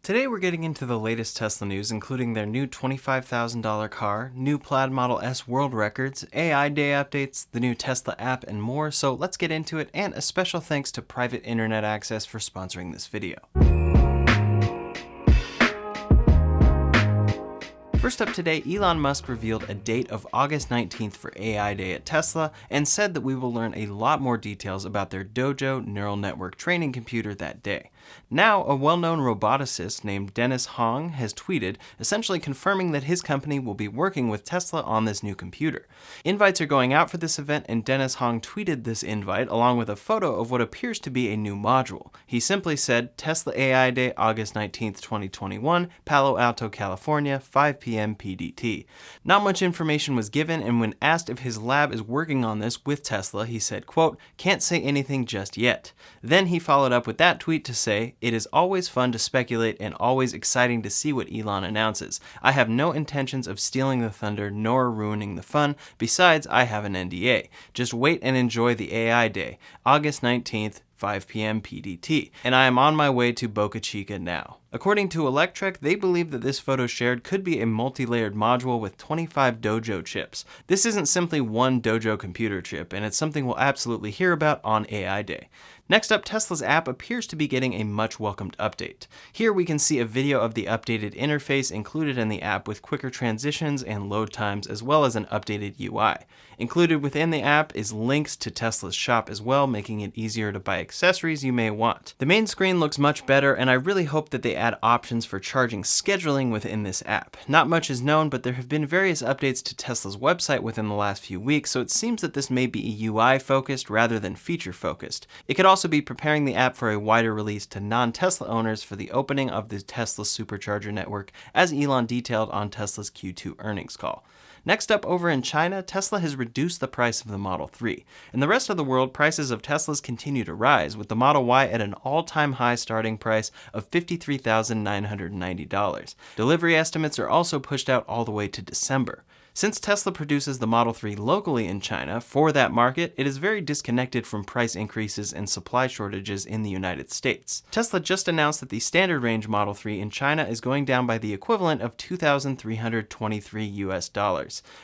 Today we're getting into the latest Tesla news, including their new $25,000 car, new Plaid Model S world records, AI Day updates, the new Tesla app, and more, so let's get into it, and a special thanks to Private Internet Access for sponsoring this video. First up today, Elon Musk revealed a date of August 19th for AI Day at Tesla and said that we will learn a lot more details about their Dojo neural network training computer that day. Now, a well-known roboticist named Dennis Hong has tweeted, essentially confirming that his company will be working with Tesla on this new computer. Invites are going out for this event, and Dennis Hong tweeted this invite along with a photo of what appears to be a new module. He simply said, Tesla AI Day, August 19th, 2021, Palo Alto, California, 5 p.m. PDT. Not much information was given, and when asked if his lab is working on this with Tesla, he said, quote, "Can't say anything just yet." Then he followed up with that tweet to say, "It is always fun to speculate and always exciting to see what Elon announces. I have no intentions of stealing the thunder nor ruining the fun. Besides, I have an NDA. Just wait and enjoy the AI Day, August 19th, 5 p.m. PDT, and I am on my way to Boca Chica now." According to Electrek, they believe that this photo shared could be a multi-layered module with 25 Dojo chips. This isn't simply one Dojo computer chip, and it's something we'll absolutely hear about on AI Day. Next up, Tesla's app appears to be getting a much-welcomed update. Here we can see a video of the updated interface included in the app with quicker transitions and load times, as well as an updated UI. Included within the app is links to Tesla's shop as well, making it easier to buy accessories you may want. The main screen looks much better, and I really hope that they add options for charging scheduling within this app. Not much is known, but there have been various updates to Tesla's website within the last few weeks, so it seems that this may be a UI-focused rather than feature-focused. It could also be preparing the app for a wider release to non-Tesla owners for the opening of the Tesla Supercharger network, as Elon detailed on Tesla's Q2 earnings call. Next up, over in China, Tesla has reduced the price of the Model 3. In the rest of the world, prices of Teslas continue to rise, with the Model Y at an all-time high starting price of $53,990. Delivery estimates are also pushed out all the way to December. Since Tesla produces the Model 3 locally in China for that market, it is very disconnected from price increases and supply shortages in the United States. Tesla just announced that the standard range Model 3 in China is going down by the equivalent of $2,323 US.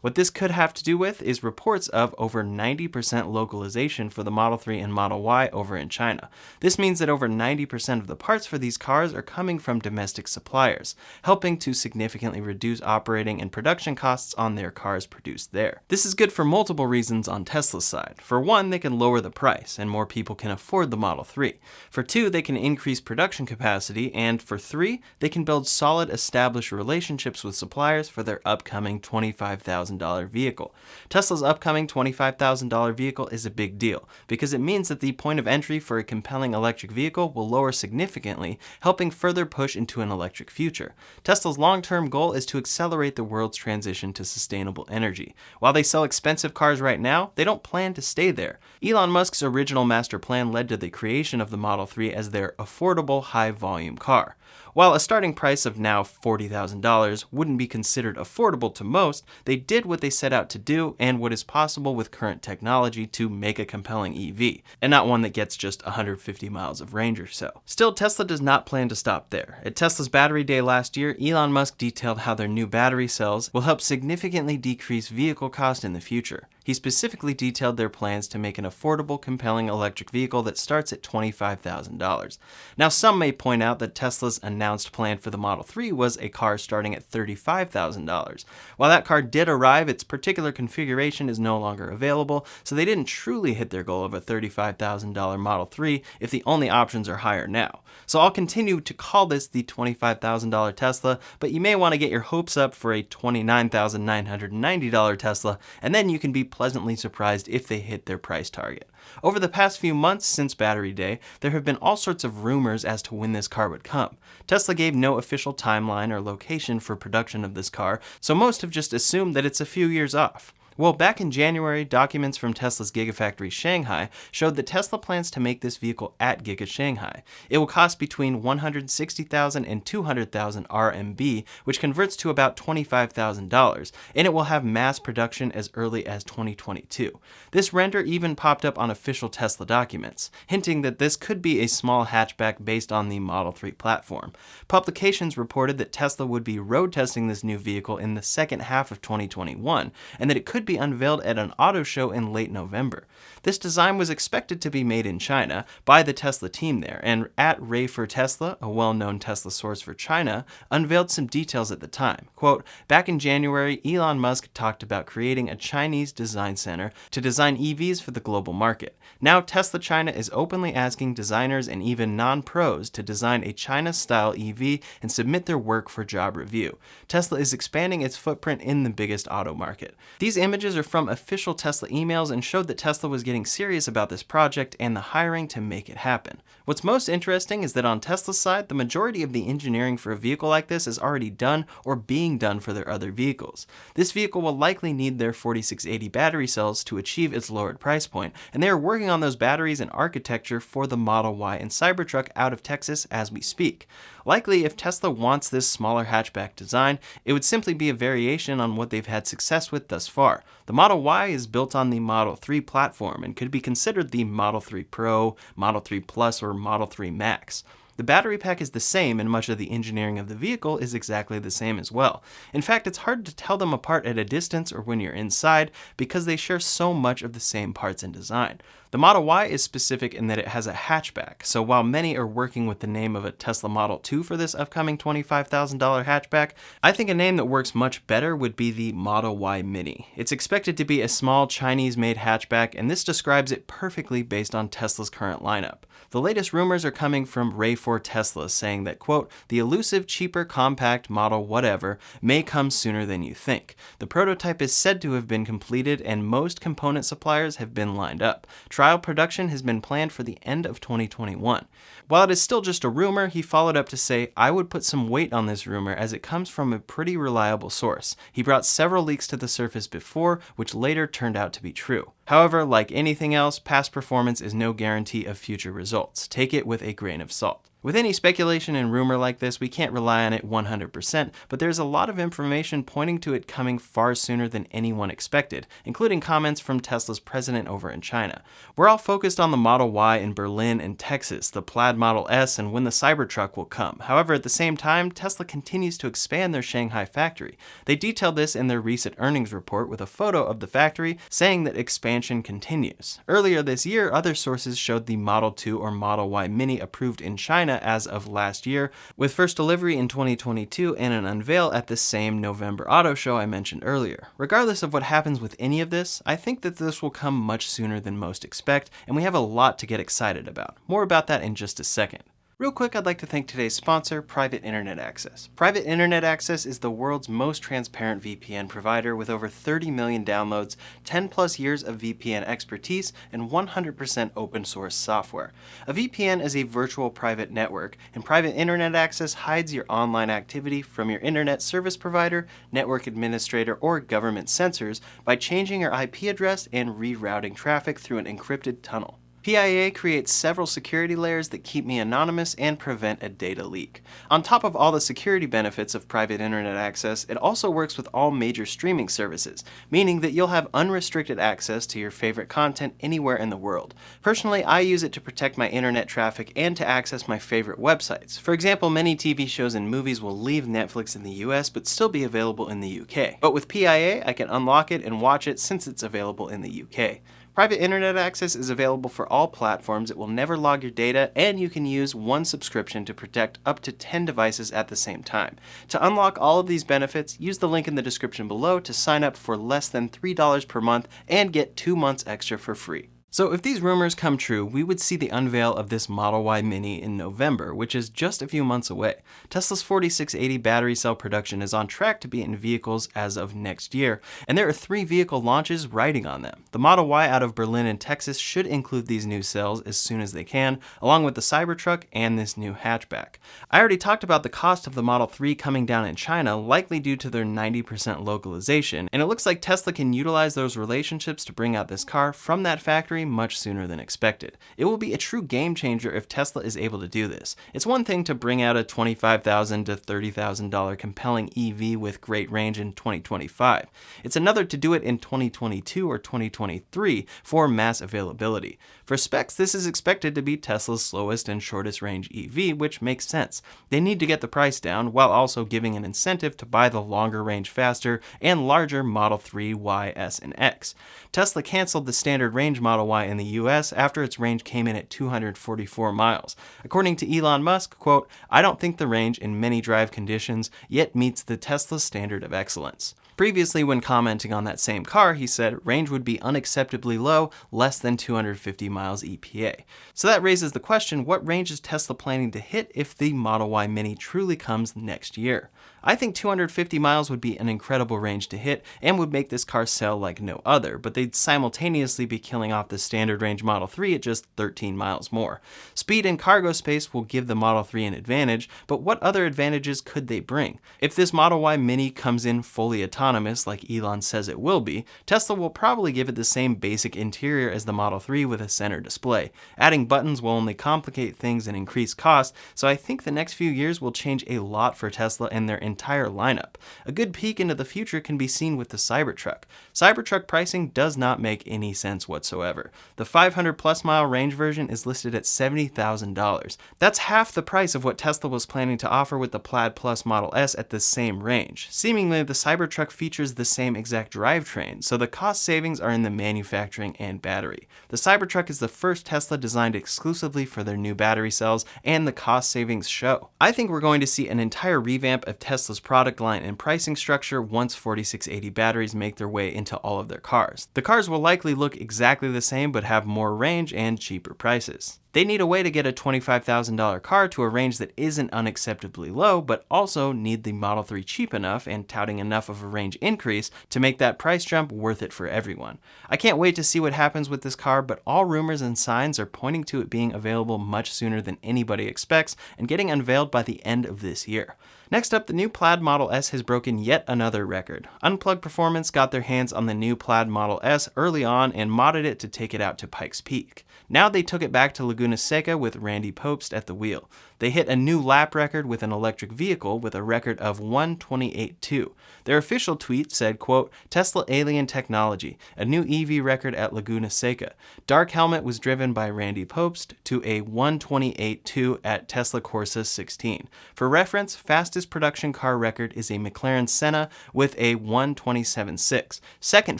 What this could have to do with is reports of over 90% localization for the Model 3 and Model Y over in China. This means that over 90% of the parts for these cars are coming from domestic suppliers, helping to significantly reduce operating and production costs on their cars produced there. This is good for multiple reasons on Tesla's side. For one, they can lower the price, and more people can afford the Model 3. For two, they can increase production capacity, and for three, they can build solid, established relationships with suppliers for their upcoming $25,000 vehicle. Tesla's upcoming $25,000 vehicle is a big deal, because it means that the point of entry for a compelling electric vehicle will lower significantly, helping further push into an electric future. Tesla's long-term goal is to accelerate the world's transition to sustainable energy. While they sell expensive cars right now, they don't plan to stay there. Elon Musk's original master plan led to the creation of the Model 3 as their affordable, high-volume car. While a starting price of now $40,000 wouldn't be considered affordable to most, they did what they set out to do and what is possible with current technology to make a compelling EV, and not one that gets just 150 miles of range or so. Still, Tesla does not plan to stop there. At Tesla's Battery Day last year, Elon Musk detailed how their new battery cells will help significantly decrease vehicle cost in the future. He specifically detailed their plans to make an affordable, compelling electric vehicle that starts at $25,000. Now, some may point out that Tesla's announced plan for the Model 3 was a car starting at $35,000. While that car did arrive, its particular configuration is no longer available, so they didn't truly hit their goal of a $35,000 Model 3 if the only options are higher now. So I'll continue to call this the $25,000 Tesla, but you may want to get your hopes up for a $29,990 Tesla, and then you can be pleasantly surprised if they hit their price target. Over the past few months since Battery Day, there have been all sorts of rumors as to when this car would come. Tesla gave no official timeline or location for production of this car, so most have just assumed that it's a few years off. Well, back in January, documents from Tesla's Gigafactory Shanghai showed that Tesla plans to make this vehicle at Giga Shanghai. It will cost between 160,000 and 200,000 RMB, which converts to about $25,000, and it will have mass production as early as 2022. This render even popped up on official Tesla documents, hinting that this could be a small hatchback based on the Model 3 platform. Publications reported that Tesla would be road testing this new vehicle in the second half of 2021, and that it could be unveiled at an auto show in late November. This design was expected to be made in China by the Tesla team there, and at Ray for Tesla, a well-known Tesla source for China, unveiled some details at the time. Quote, "Back in January, Elon Musk talked about creating a Chinese design center to design EVs for the global market. Now Tesla China is openly asking designers and even non-pros to design a China-style EV and submit their work for job review. Tesla is expanding its footprint in the biggest auto market." These images are from official Tesla emails and showed that Tesla was getting serious about this project and the hiring to make it happen. What's most interesting is that on Tesla's side, the majority of the engineering for a vehicle like this is already done or being done for their other vehicles. This vehicle will likely need their 4680 battery cells to achieve its lowered price point, and they are working on those batteries and architecture for the Model Y and Cybertruck out of Texas as we speak. Likely, if Tesla wants this smaller hatchback design, it would simply be a variation on what they've had success with thus far. The Model Y is built on the Model 3 platform and could be considered the Model 3 Pro, Model 3 Plus, or Model 3 Max. The battery pack is the same, and much of the engineering of the vehicle is exactly the same as well. In fact, it's hard to tell them apart at a distance or when you're inside because they share so much of the same parts and design. The Model Y is specific in that it has a hatchback, so while many are working with the name of a Tesla Model 2 for this upcoming $25,000 hatchback, I think a name that works much better would be the Model Y Mini. It's expected to be a small Chinese-made hatchback, and this describes it perfectly based on Tesla's current lineup. The latest rumors are coming from Ray for Tesla saying that, quote, "The elusive, cheaper, compact model whatever may come sooner than you think. The prototype is said to have been completed and most component suppliers have been lined up. Trial production has been planned for the end of 2021. While it is still just a rumor, he followed up to say, "I would put some weight on this rumor as it comes from a pretty reliable source. He brought several leaks to the surface before, which later turned out to be true. However, like anything else, past performance is no guarantee of future results. Take it with a grain of salt." With any speculation and rumor like this, we can't rely on it 100%, but there's a lot of information pointing to it coming far sooner than anyone expected, including comments from Tesla's president over in China. We're all focused on the Model Y in Berlin and Texas, the Plaid Model S, and when the Cybertruck will come. However, at the same time, Tesla continues to expand their Shanghai factory. They detailed this in their recent earnings report with a photo of the factory, saying that expansion continues. Earlier this year, other sources showed the Model 2 or Model Y Mini approved in China as of last year, with first delivery in 2022 and an unveil at the same November auto show I mentioned earlier. Regardless of what happens with any of this, I think that this will come much sooner than most expect, and we have a lot to get excited about. More about that in just a second. Real quick, I'd like to thank today's sponsor, Private Internet Access. Private Internet Access is the world's most transparent VPN provider with over 30 million downloads, 10 plus years of VPN expertise, and 100% open source software. A VPN is a virtual private network, and Private Internet Access hides your online activity from your internet service provider, network administrator, or government censors by changing your IP address and rerouting traffic through an encrypted tunnel. PIA creates several security layers that keep me anonymous and prevent a data leak. On top of all the security benefits of Private Internet Access, it also works with all major streaming services, meaning that you'll have unrestricted access to your favorite content anywhere in the world. Personally, I use it to protect my internet traffic and to access my favorite websites. For example, many TV shows and movies will leave Netflix in the US but still be available in the UK. But with PIA, I can unlock it and watch it since it's available in the UK. Private Internet Access is available for all platforms. It will never log your data, and you can use one subscription to protect up to 10 devices at the same time. To unlock all of these benefits, use the link in the description below to sign up for less than $3 per month and get 2 months extra for free. So if these rumors come true, we would see the unveil of this Model Y Mini in November, which is just a few months away. Tesla's 4680 battery cell production is on track to be in vehicles as of next year, and there are 3 vehicle launches riding on them. The Model Y out of Berlin and Texas should include these new cells as soon as they can, along with the Cybertruck and this new hatchback. I already talked about the cost of the Model 3 coming down in China, likely due to their 90% localization, and it looks like Tesla can utilize those relationships to bring out this car from that factory much sooner than expected. It will be a true game changer if Tesla is able to do this. It's one thing to bring out a $25,000 to $30,000 compelling EV with great range in 2025. It's another to do it in 2022 or 2023 for mass availability. For specs, this is expected to be Tesla's slowest and shortest range EV, which makes sense. They need to get the price down while also giving an incentive to buy the longer range, faster, and larger Model 3, Y, S, and X. Tesla canceled the standard range Model Y in the US after its range came in at 244 miles. According to Elon Musk, quote, "I don't think the range in many drive conditions yet meets the Tesla standard of excellence." Previously, when commenting on that same car, he said range would be unacceptably low, less than 250 miles EPA. So that raises the question, what range is Tesla planning to hit if the Model Y Mini truly comes next year? I think 250 miles would be an incredible range to hit and would make this car sell like no other, but they'd simultaneously be killing off the standard range Model 3 at just 13 miles more. Speed and cargo space will give the Model 3 an advantage, but what other advantages could they bring? If this Model Y Mini comes in fully autonomous, like Elon says it will be, Tesla will probably give it the same basic interior as the Model 3 with a center display. Adding buttons will only complicate things and increase costs, so I think the next few years will change a lot for Tesla and their entire lineup. A good peek into the future can be seen with the Cybertruck. Cybertruck pricing does not make any sense whatsoever. The 500 plus mile range version is listed at $70,000. That's half the price of what Tesla was planning to offer with the Plaid Plus Model S at the same range. Seemingly, the Cybertruck features the same exact drivetrain, so the cost savings are in the manufacturing and battery. The Cybertruck is the first Tesla designed exclusively for their new battery cells, and the cost savings show. I think we're going to see an entire revamp of Tesla's product line and pricing structure once 4680 batteries make their way into all of their cars. The cars will likely look exactly the same but have more range and cheaper prices. They need a way to get a $25,000 car to a range that isn't unacceptably low, but also need the Model 3 cheap enough and touting enough of a range increase to make that price jump worth it for everyone. I can't wait to see what happens with this car, but all rumors and signs are pointing to it being available much sooner than anybody expects and getting unveiled by the end of this year. Next up, the new Plaid Model S has broken yet another record. Unplugged Performance got their hands on the new Plaid Model S early on and modded it to take it out to Pikes Peak. Now they took it back to Laguna Seca with Randy Popst at the wheel. They hit a new lap record with an electric vehicle with a record of 1:28.2. Their official tweet said, quote, "Tesla Alien Technology, a new EV record at Laguna Seca. Dark Helmet was driven by Randy Popst to a 1:28.2 at Tesla Corsa 16. For reference, fastest production car record is a McLaren Senna with a 1:27.6. Second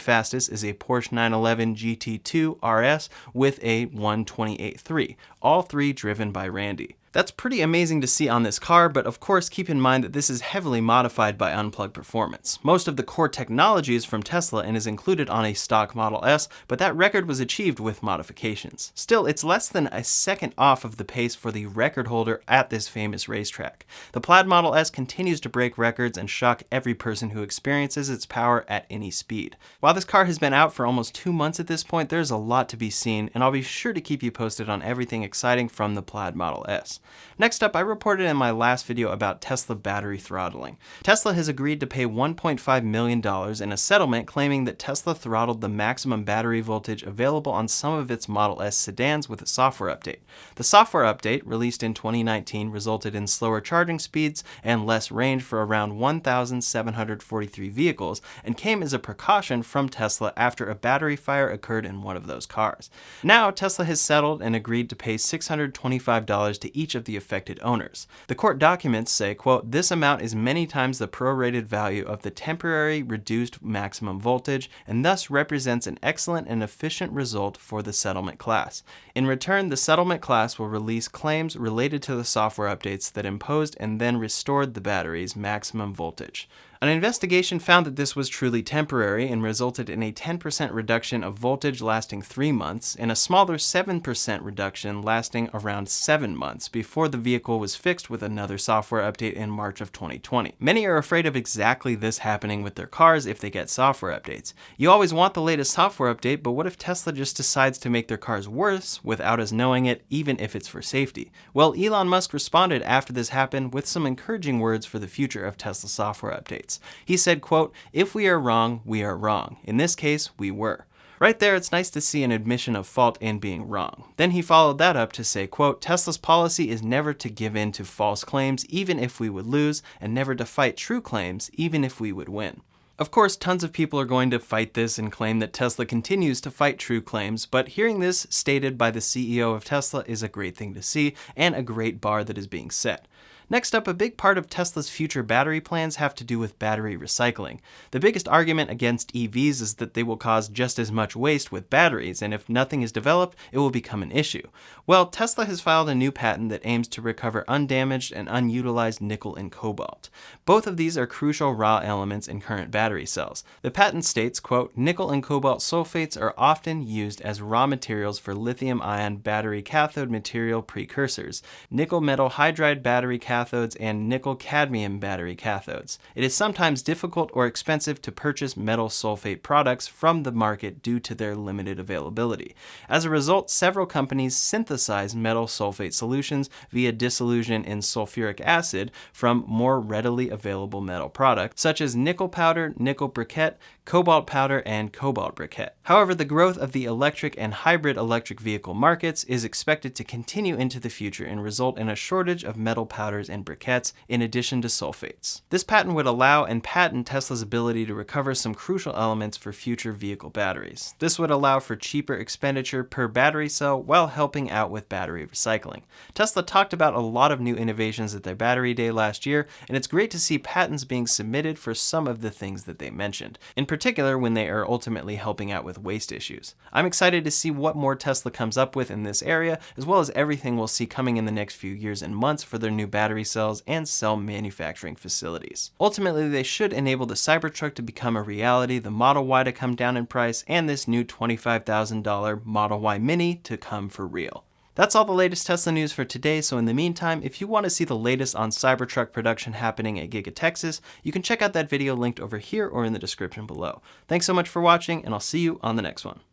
fastest is a Porsche 911 GT2 RS with a 1:28.3. All three driven by Randy." That's pretty amazing to see on this car, but of course keep in mind that this is heavily modified by Unplugged Performance. Most of the core technology is from Tesla and is included on a stock Model S, but that record was achieved with modifications. Still, it's less than a second off of the pace for the record holder at this famous racetrack. The Plaid Model S continues to break records and shock every person who experiences its power at any speed. While this car has been out for almost 2 months at this point, there's a lot to be seen, and I'll be sure to keep you posted on everything exciting from the Plaid Model S. Next up, I reported in my last video about Tesla battery throttling. Tesla has agreed to pay $1.5 million in a settlement claiming that Tesla throttled the maximum battery voltage available on some of its Model S sedans with a software update. The software update, released in 2019, resulted in slower charging speeds and less range for around 1,743 vehicles and came as a precaution from Tesla after a battery fire occurred in one of those cars. Now, Tesla has settled and agreed to pay $625 to each of the affected owners. The court documents say, quote, "This amount is many times the prorated value of the temporary reduced maximum voltage and thus represents an excellent and efficient result for the settlement class. In return, the settlement class will release claims related to the software updates that imposed and then restored the battery's maximum voltage." An investigation found that this was truly temporary and resulted in a 10% reduction of voltage lasting 3 months and a smaller 7% reduction lasting around 7 months before the vehicle was fixed with another software update in March of 2020. Many are afraid of exactly this happening with their cars if they get software updates. You always want the latest software update, but what if Tesla just decides to make their cars worse without us knowing it, even if it's for safety? Well, Elon Musk responded after this happened with some encouraging words for the future of Tesla software updates. He said, quote, "If we are wrong, we are wrong. In this case, we were." Right there, it's nice to see an admission of fault and being wrong. Then he followed that up to say, quote, "Tesla's policy is never to give in to false claims, even if we would lose, and never to fight true claims, even if we would win." Of course, tons of people are going to fight this and claim that Tesla continues to fight true claims, but hearing this stated by the CEO of Tesla is a great thing to see and a great bar that is being set. Next up, a big part of Tesla's future battery plans have to do with battery recycling. The biggest argument against EVs is that they will cause just as much waste with batteries, and if nothing is developed, it will become an issue. Well, Tesla has filed a new patent that aims to recover undamaged and unutilized nickel and cobalt. Both of these are crucial raw elements in current battery cells. The patent states, quote, "Nickel and cobalt sulfates are often used as raw materials for lithium-ion battery cathode material precursors, nickel metal hydride battery cathodes, and nickel-cadmium battery cathodes. It is sometimes difficult or expensive to purchase metal sulfate products from the market due to their limited availability. As a result, several companies synthesize metal sulfate solutions via dissolution in sulfuric acid from more readily available metal products, such as nickel powder, nickel briquette, cobalt powder, and cobalt briquette. However, the growth of the electric and hybrid electric vehicle markets is expected to continue into the future and result in a shortage of metal powders and briquettes in addition to sulfates. This patent would allow and patent Tesla's ability to recover some crucial elements for future vehicle batteries. This would allow for cheaper expenditure per battery cell while helping out with battery recycling. Tesla talked about a lot of new innovations at their battery day last year, and it's great to see patents being submitted for some of the things that they mentioned, in particular when they are ultimately helping out with waste issues. I'm excited to see what more Tesla comes up with in this area, as well as everything we'll see coming in the next few years and months for their new battery cells and cell manufacturing facilities. Ultimately, they should enable the Cybertruck to become a reality, the Model Y to come down in price, and this new $25,000 Model Y Mini to come for real. That's all the latest Tesla news for today, so in the meantime, if you want to see the latest on Cybertruck production happening at Giga Texas, you can check out that video linked over here or in the description below. Thanks so much for watching, and I'll see you on the next one.